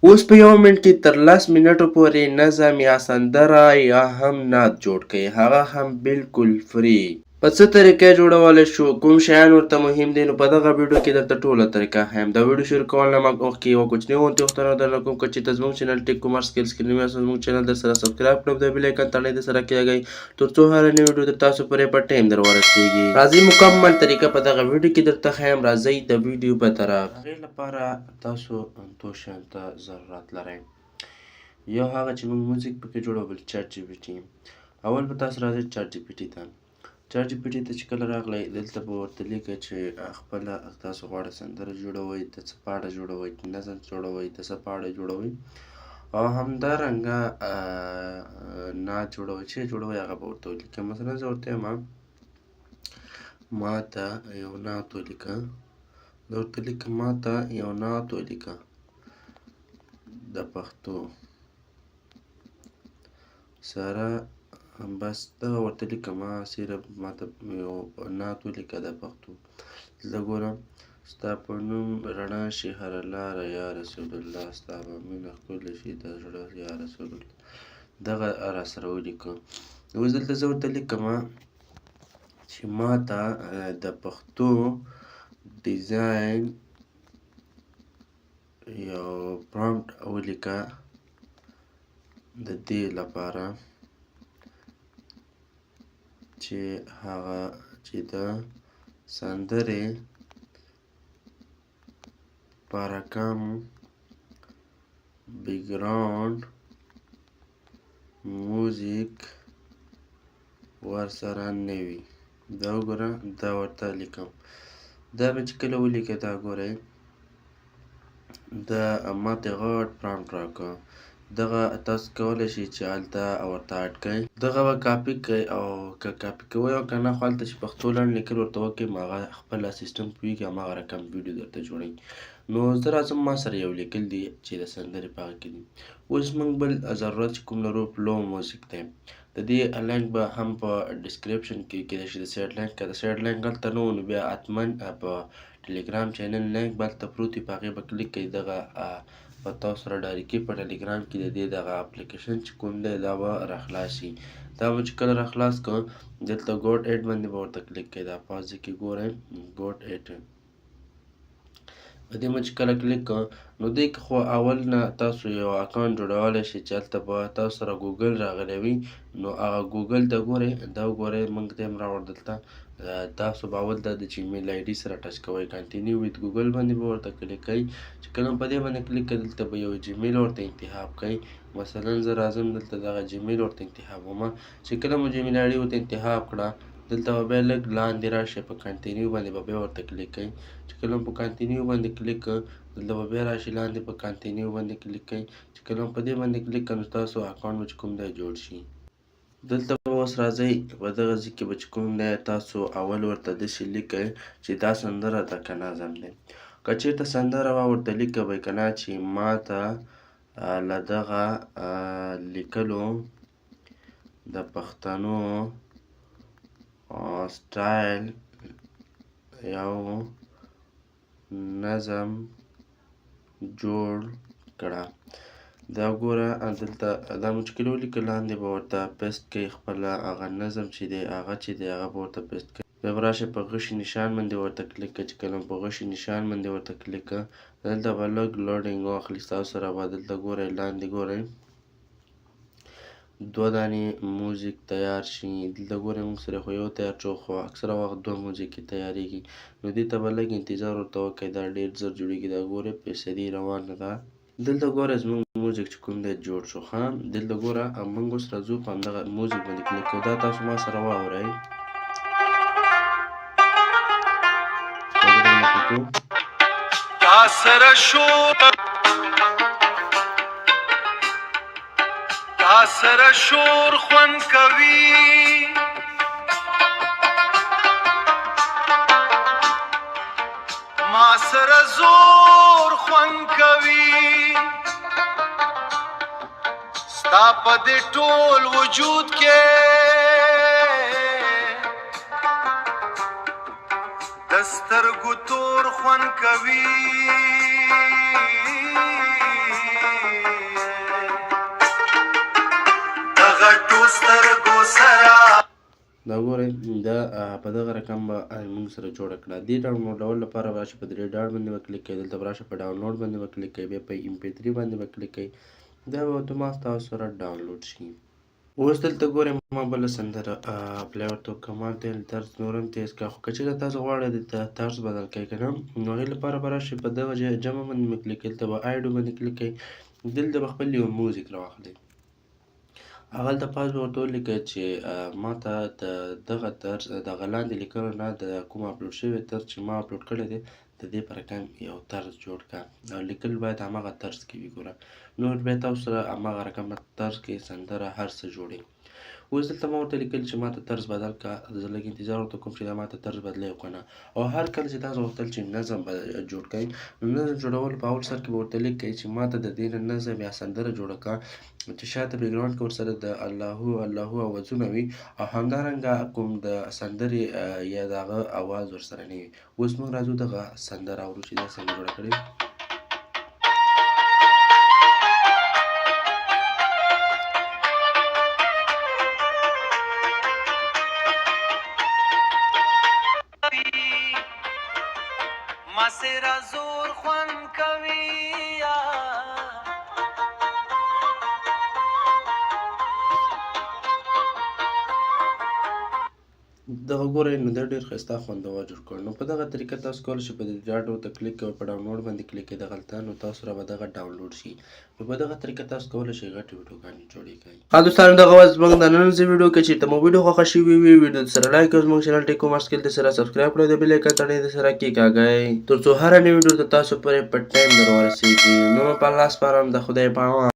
اوس په یو منټ کې تر 10 منټو پورې نظم یا سندره یا هم نعت جوړ کړئ، هغه هم بالکل فری. په څه طریقه یې جوړولی شو، کوم شیان ورته مهم دي، نو په دغه ویډیو کې درته ټوله طریقه ښیم. دا ویډیو شروع کول نه مخکې یوه کوچنۍ غونتې غوښتنه درنه کوم، که چېرته زموږ چینل ټیک کامرس سکلز کې نوي یاست نو زموږ چینل درسره سبسکرایب کړئ او د بیل ایکن تڼۍ درسره کېږئ تر څو هره نوې ویډیو تر تاسو پورې په ټایم در ورسېږي. راځئ مکمل طریقه په دغه ویډیو کې درته ښیم. راځئ د ویډیو په طرف. هغې لپاره تاسو دوه شیانو ته ضرورت لرئ. یو هغه چې موږ موزیک پکې جوړو، بل چیټ جي پي ټي. اول به تاسو راځئ چیټ جي پي ټي ته. چیټ جي پي ټي ته چې کله راغلی، دلته به ورته لیکئ چې خپله تاسو غواړئ سندره جوړوئ، د څه په اړه جوړوئ، نظم جوړوئ، د څه په اړه جوړوئ، او همدارنګه نعت جوړوئ. چې جوړوئ هغه به ورته ولیکئ. مثلا زه ورته یم ما ته یو نعت ولیکه، زه ورته لیکم ما ته یو نعت ولیکه د پښتو سره، بس دغه ورته لیکم صرف ما ته یو نعت ولیکه د پښتو. دلته ګورم ستا په نوم رڼا شي هره لاره یا رسول الله، ستا په مینه ښکلی شي د زړه یا رسول الله، دغه راسره ولیکه. اوس دلته زه ورته لیکم چې ما ته د پښتو ډیزاین یو پرامپټ ولیکه د دې لپاره چې هغه چې د سندرې په رقم بیکګراوند موزیک ورسره نه وي. دا وګوره، دا ورته لیکم. دا مې چې کله ولیکه، دا ګورئ دا ماته غټ پرامپټ راکړه. دغه تاسو کولی شئ چې هلته ورته اډ کړئ، دغه به کاپي کړئ، او که کاپي کوئ او که نه، خو هلته چې پښتو لنډ لیکل ورته وکړئ، هغه خپله سیسټم پوهېږي، هماغه رقم ویډیو درته جوړوي. نو زه راځم، ما سره یو لیکل دي چې د سندرې په هغه کې دي. اوس موږ بل ضرورت چې کوم لرو فلو موزیک دی. د دې لینک به هم په ډسکریپشن کې کېدای شي د سایډ لینک، که د سایډ لینک هلته نه و نو بیا حتما په ټلیګرام چینل لینک به هلته پروت وي، په هغې به کلیک کوئ، دغه به تاسو سره ډایرکټي په ټلیګرام کې د دې دغه اپلیکیشن چې کوم دی دا به راخلاص شي. دا به چې کله راخلاص کړو، دلته ګوټ ایډ باندې به ورته کلیک کوئ. دا پازې کې ګورئ ګوټ ایډ، په دې باندې چې کله کلیک کړو نو دې کې خو اول نه تاسو یو اکاونټ جوړولی شئ چې هلته به تاسو سره ګوګل راغلی وي. نو هغه ګوګل ته ګورئ، دا وګورئ موږ ته هم راوړ دلته. تاسو به اول د جیمیل آی ډي سره ټچ کوئ، کنټینیو ویت ګوګل باندې به ورته کلیک کوئ. چې کله په دې باندې کلیک کړئ، دلته به یو جیمیل ورته انتخاب کړئ. مثلا زه راځم دلته دغه جیمیل ورته انتخابومه. چې کله مو جیمیل آی ډي ورته انتخاب کړه، دلته به بیا لږ لاندې راشئ، په کنټینیو باندې به بیا ورته کلیک کوئ. چې کله په کنټینیو باندې کلیک کړ، دلته به بیا راشئ لاندې په کنټینیو باندې کلیک کوئ. چې کله په دې باندې کلیک کړ نو ستاسو اکاونټ به چې کوم دی جوړ شي. دلته به اوس راځئ، په دغه ځای کې به چې کوم دی تاسو اول ورته داسې لیکئ چې دا سندره ده که نظم دی. که چېرته سندره وه ورته لیکه به که نه چې ما ته له دغه لیکلو د پښتنو سټایل یو نظم جوړ کړه. دا ګوره دلته دا مو چې کله ولیکه، لاندې به ورته پیسټ کوئ خپله هغه نظم چې دی، هغه به ورته پیسټ کوئ. بیا به راشئ په غشي نشان باندې ورته کلیک کړئ. چې کله په غشي نشان باندې ورته کلیک کړه، دلته به لږ لوډینګ واخلي ستاسو سره، به دلته ګورئ لاندې ګورئ 2 دانې موزیک تیار شي. دلته ګورئ موږ سره خو یو تیار شو، خو اکثره وخت 2 موزیک تیارېږي. نو دې ته به لږ انتظار ورته وکړئ، دا ډېر ژر جوړېږي. دا ګورئ فیصدي روانه ده. دلته ګوره زموږ موزیک چې کوم دی جوړ شو. ښه، دلته ګوره موږ اوس راځو په همدغه موزیک باندې کلیک کوو. دا تاسو ما سره واورئ. تا سره شور خوند کوي، ما سره زور خوند کوي، ستا په دې ټول وجود کې د سترګو تور خوند کوي. سترګو سره دا ګورئ دا په دغه رقم به موږ سره جوړه کړه. دې ډاونلوډولو لپاره به راشئ په 3 ډاټ باندې به کلیک کوئ، دلته به راشئ په ډاونلوډ باندې به کلیک کوئ، بیا په MP3 باندې به کلیک کوئ، دا به اتومات ستاسو سره ډاونلوډ شي. اوس دلته ګورئ ما بله سندره پلی ورته وکړه، ما ورته ویل طرز نور هم تیز کړه، خو که چېرته تاسو غواړئ د طرز بدل کړئ که نه نو هغې لپاره به راشئ په دغه جمع باندې به کلیک کوئ، دلته به آیډو باندې کلیک کوئ، دلته به خپل یو موزیک راواخلئ، هغلته پاس به ورته ولیکئ چې ما ته د دغه طرز دغه لاندې لیکلو نه د کوم اپلوډ شوی طرز چې ما اپلوډ کړی دی د دې په رقم یو طرز جوړ کړه، او لیکل باید هماغه طرز کې وي. ګوره نور بیا تاسو سره هماغه رقم طرز کې سندره هر څه جوړوي. اوس دلته ما ورته لیکلي چې ما ته طرز بدل کړه، زه لږ انتظار ورته کوم چې دا ما ته طرز بدلوي که نه. او هر کله چې تاسو غوښتل چې نظم جوړ کړئ نو نظم جوړولو په اول سر کې به ورته لیکئ چې ما ته د دې نه نظم یا سندره جوړه کړه چې شاته بیکګراونډ کې ورسره د الله الله اوازونه وي او همدارنګه کوم د سندرې یا د هغه اواز ورسره نه وي. اوس موږ راځو دغه سندره اورو چې دا څنګه جوړه کړې. ما سره زور خوند کوي دغه ګورئ نو دا ډېر ښایسته خوندور جوړ کړ. نو په دغه طریقه تاسو کولی شئ په دې ډاټ ورته کلیک کوئ، په ډاونلوډ باندې کلیک کوئ دغلته نو تاسو سره به دغه ډاونلوډ شي. نو په دغه طریقه تاسو کولی شئ غټې ویډیوګانې جوړې کړئ. دوستانو دغه وه زموږ د نننۍ ویډیو که چېرته مو ویډیو خوښه شوې وي ویډیو سره لایک او زموږ چینل ټیک کومرس کې سره سبسکرایب کړئ، د بیل ایکن تڼۍ د سره کېکاږئ تر څو هره نوې ویډیو ته تاسو پورې په ټایم در ورسېږي. نو په الله سپارم د خدای په امان.